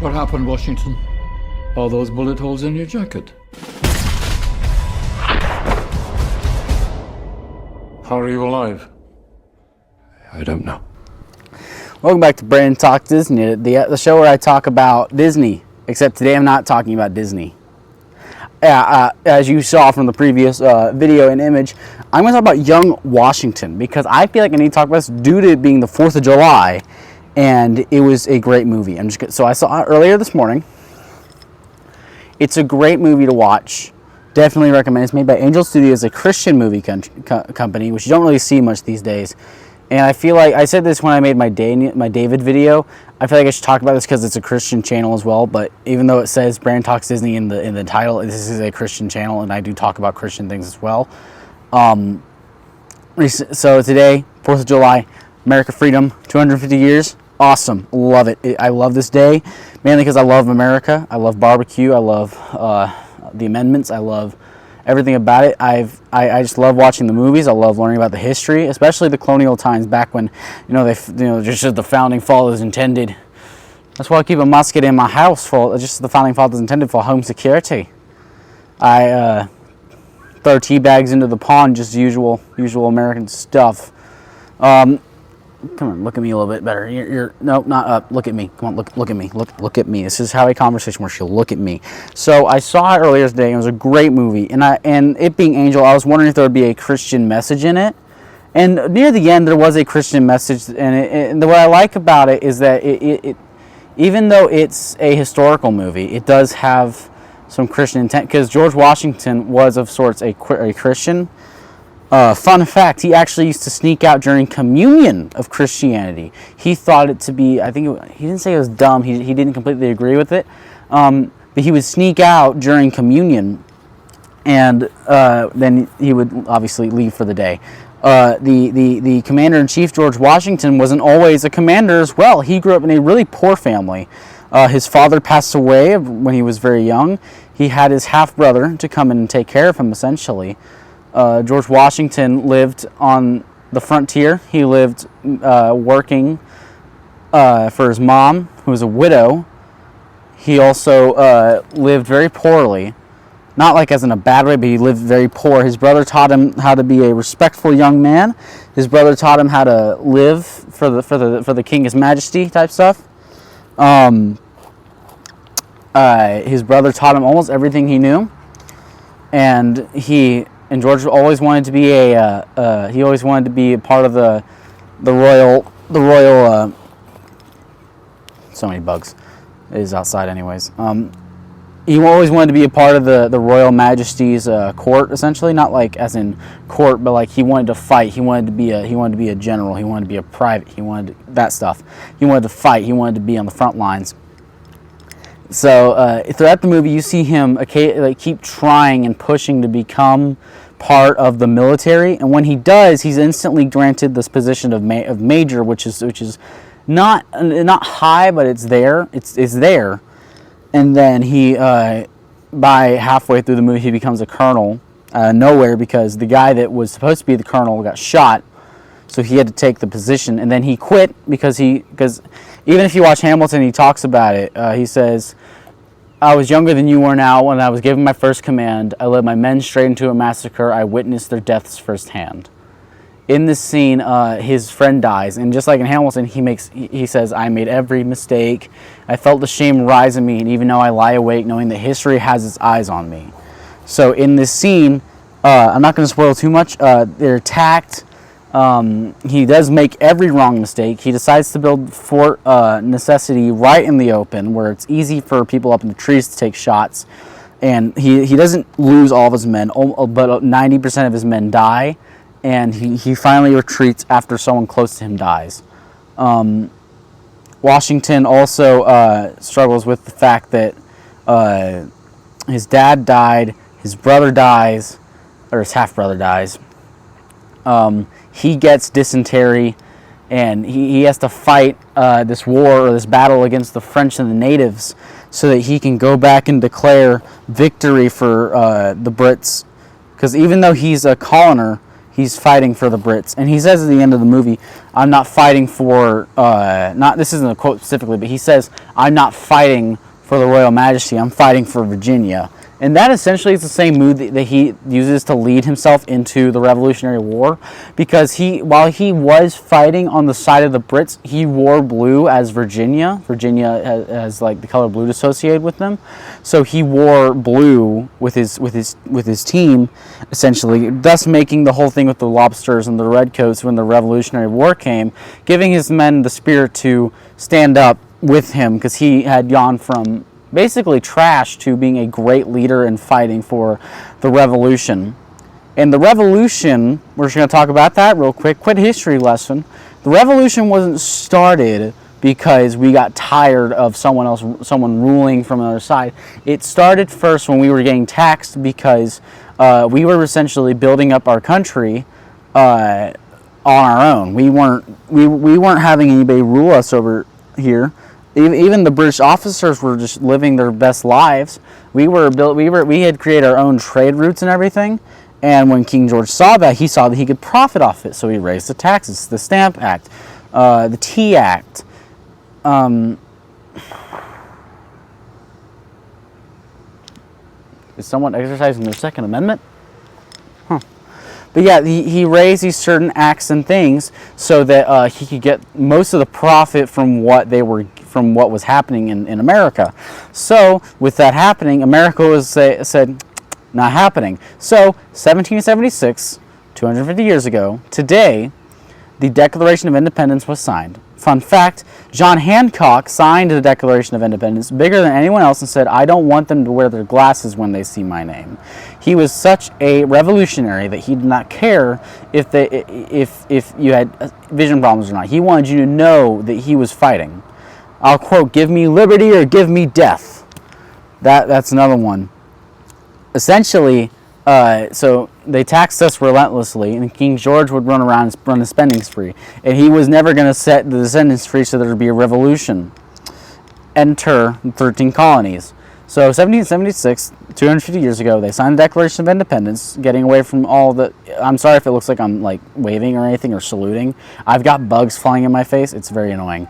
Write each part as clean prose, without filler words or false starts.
What happened, Washington? All those bullet holes in your jacket? How are you alive? I don't know. Welcome back to Brandon Talks Disney, the show where I talk about Disney, except today I'm not talking about Disney. As you saw from the previous video and image, I'm going to talk about Young Washington because I feel like I need to talk about this due to it being the 4th of July, and it was a great movie. So I saw it earlier this morning. It's a great movie to watch. Definitely recommend. It's made by Angel Studios, a Christian movie company, which you don't really see much these days. And I feel like, I said this when I made my David video, I feel like I should talk about this because it's a Christian channel as well, but even though it says Brandon Talks Disney in the title, this is a Christian channel, and I do talk about Christian things as well. So today, 4th of July, America Freedom, 250 years, awesome, love it. I love this day, mainly because I love America, I love barbecue, I love the amendments, I love everything about it. I just love watching the movies. I love learning about the history, especially the colonial times back when, just the founding fathers intended. That's why I keep a musket in my house for just the founding fathers intended for home security. I throw tea bags into the pond, just usual American stuff. Come on, look at me a little bit better. No, not up. Look at me. Come on, look at me. Look at me. This is how a conversation works. You'll look at me. So I saw it earlier today. It was a great movie, and it being Angel, I was wondering if there would be a Christian message in it. And near the end, there was a Christian message, and what I like about it is that it even though it's a historical movie, it does have some Christian intent because George Washington was of sorts a Christian. Fun fact, he actually used to sneak out during communion of Christianity. He thought it to be, he didn't say it was dumb, he didn't completely agree with it, but he would sneak out during communion, and then he would obviously leave for the day. The commander-in-chief, George Washington, wasn't always a commander as well. He grew up in a really poor family. His father passed away when he was very young. He had his half-brother to come in and take care of him, essentially. George Washington lived on the frontier. He lived working for his mom, who was a widow. He also lived very poorly. Not like as in a bad way, but he lived very poor. His brother taught him how to be a respectful young man. His brother taught him how to live for the king, his majesty type stuff. His brother taught him almost everything he knew, and George always wanted to be a part of the royal. So many bugs. It is outside, anyways. He always wanted to be a part of the royal majesty's court, essentially, not like as in court, but like he wanted to fight. He wanted to be a general. He wanted to be a private. He wanted that stuff. He wanted to fight. He wanted to be on the front lines. So throughout the movie, you see him keep trying and pushing to become part of the military, and when he does, he's instantly granted this position of major, which is not high, but it's there. It's there, and then he by halfway through the movie, he becomes a colonel nowhere because the guy that was supposed to be the colonel got shot, so he had to take the position, and then he quit because even if you watch Hamilton, he talks about it. He says, I was younger than you are now when I was given my first command. I led my men straight into a massacre. I witnessed their deaths firsthand. In this scene, his friend dies, and just like in Hamilton, he says, I made every mistake. I felt the shame rise in me, and even now I lie awake knowing that history has its eyes on me. So in this scene, I'm not going to spoil too much. They're attacked. He does make every wrong mistake. He decides to build Fort Necessity right in the open, where it's easy for people up in the trees to take shots. And he doesn't lose all of his men, but 90% of his men die. And he finally retreats after someone close to him dies. Washington also struggles with the fact that his dad died, his brother dies, or his half-brother dies. He gets dysentery, and he has to fight this war or this battle against the French and the natives so that he can go back and declare victory for the Brits. Because even though he's a colonizer, he's fighting for the Brits. And he says at the end of the movie, I'm not fighting for, not, this isn't a quote specifically, but he says, I'm not fighting for the Royal Majesty, I'm fighting for Virginia. And that essentially is the same mood that he uses to lead himself into the Revolutionary War, because while he was fighting on the side of the Brits, he wore blue as Virginia. Virginia has like the color blue associated with them, so he wore blue with his team, essentially, thus making the whole thing with the lobsters and the redcoats when the Revolutionary War came, giving his men the spirit to stand up with him, because he had gone from basically trash to being a great leader and fighting for the revolution. And the revolution, we're just going to talk about that real quick history lesson. The revolution wasn't started because we got tired of someone ruling from the other side. It started first when we were getting taxed, because we were essentially building up our country on our own. We weren't having anybody rule us over here. Even the British officers were just living their best lives. We had created our own trade routes and everything. And when King George saw that, he saw that he could profit off it. So he raised the taxes, the Stamp Act, the Tea Act. Is someone exercising their Second Amendment? Huh. But yeah, he raised these certain acts and things so that he could get most of the profit from what was happening in America. So with that happening, America said, not happening. So 1776, 250 years ago, today, the Declaration of Independence was signed. Fun fact, John Hancock signed the Declaration of Independence bigger than anyone else and said, I don't want them to wear their glasses when they see my name. He was such a revolutionary that he did not care if you had vision problems or not. He wanted you to know that he was fighting. I'll quote, give me liberty or give me death. That's another one. Essentially, so they taxed us relentlessly, and King George would run around and run a spending spree. And he was never going to set the descendants free so there would be a revolution. Enter the 13 colonies. So 1776, 250 years ago, they signed the Declaration of Independence, getting away from all the... I'm sorry if it looks like I'm like waving or anything or saluting. I've got bugs flying in my face. It's very annoying.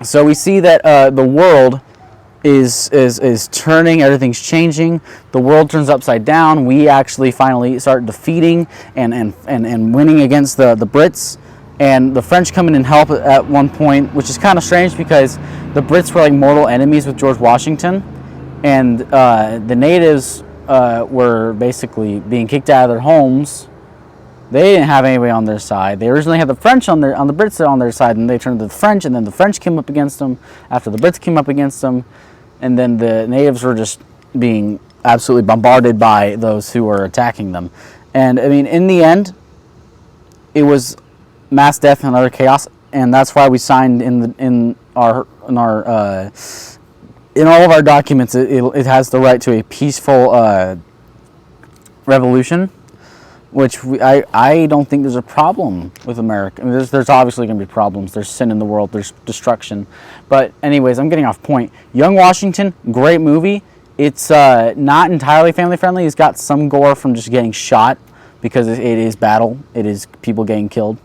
So we see that the world is turning, everything's changing. The world turns upside down. We actually finally start defeating and winning against the Brits. And the French come in and help at one point, which is kind of strange because the Brits were like mortal enemies with George Washington. And the natives were basically being kicked out of their homes. They didn't have anybody on their side. They originally had the French on the Brits on their side, and they turned to the French, and then the French came up against them after the Brits came up against them. And then the natives were just being absolutely bombarded by those who were attacking them. And I mean, in the end, it was mass death and utter chaos, and that's why we signed in all of our documents. It has the right to a peaceful revolution, which I don't think there's a problem with America. I mean, there's obviously going to be problems. There's sin in the world. There's destruction. But anyways, I'm getting off point. Young Washington, great movie. It's not entirely family friendly. It's got some gore from just getting shot because it is battle. It is people getting killed.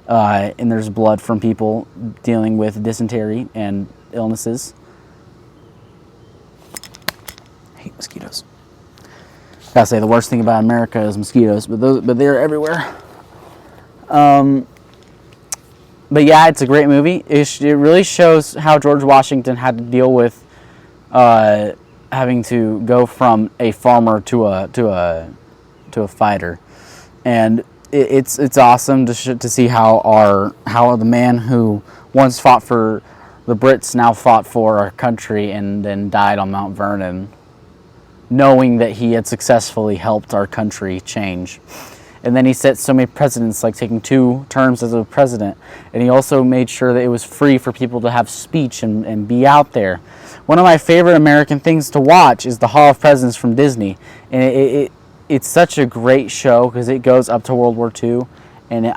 And there's blood from people dealing with dysentery and illnesses. I hate mosquitoes. Gotta say, the worst thing about America is mosquitoes, but they're everywhere. But yeah, it's a great movie. It really shows how George Washington had to deal with having to go from a farmer to a fighter, and it's awesome to see how the man who once fought for the Brits now fought for our country and then died on Mount Vernon, knowing that he had successfully helped our country change. And then he set so many precedents, like taking 2 terms as a president. And he also made sure that it was free for people to have speech and be out there. One of my favorite American things to watch is the Hall of Presidents from Disney. And it's such a great show because it goes up to World War II. And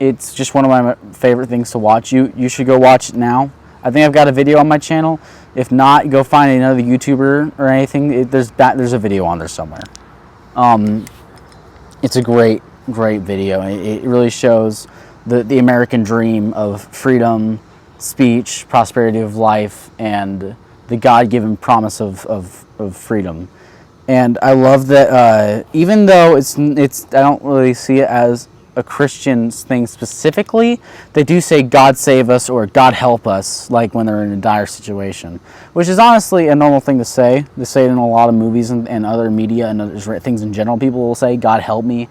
it's just one of my favorite things to watch. You should go watch it now. I think I've got a video on my channel. If not, go find another YouTuber or anything. There's a video on there somewhere. it's a great video. It really shows the American dream of freedom, speech, prosperity of life, and the God-given promise of freedom. And I love that even though it's I don't really see it as a Christian thing specifically, they do say God save us or God help us, like when they're in a dire situation, which is honestly a normal thing to say. They say it in a lot of movies and other media and other things in general. People will say God help me,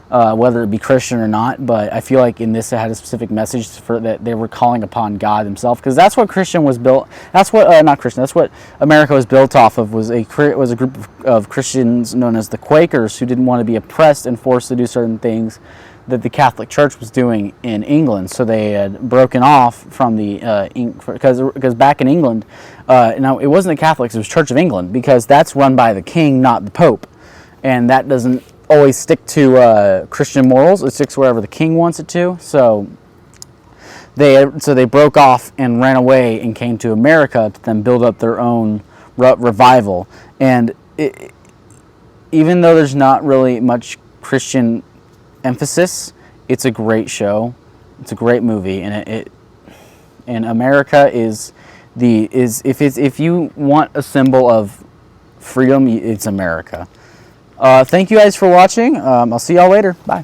whether it be Christian or not. But I feel like in this it had a specific message for that they were calling upon God himself, because that's what Christian was built. That's what not Christian. That's what America was built off of. Was a group of Christians known as the Quakers who didn't want to be oppressed and forced to do certain things that the Catholic Church was doing in England. So they had broken off from the because back in England, now it wasn't the Catholics, it was Church of England, because that's run by the King, not the Pope, and that doesn't always stick to Christian morals. It sticks wherever the King wants it to. So they broke off and ran away and came to America to then build up their own revival. And even though there's not really much Christian emphasis, it's a great show. It's a great movie, and and America is if you want a symbol of freedom, it's America. Thank you guys for watching. I'll see y'all later. Bye.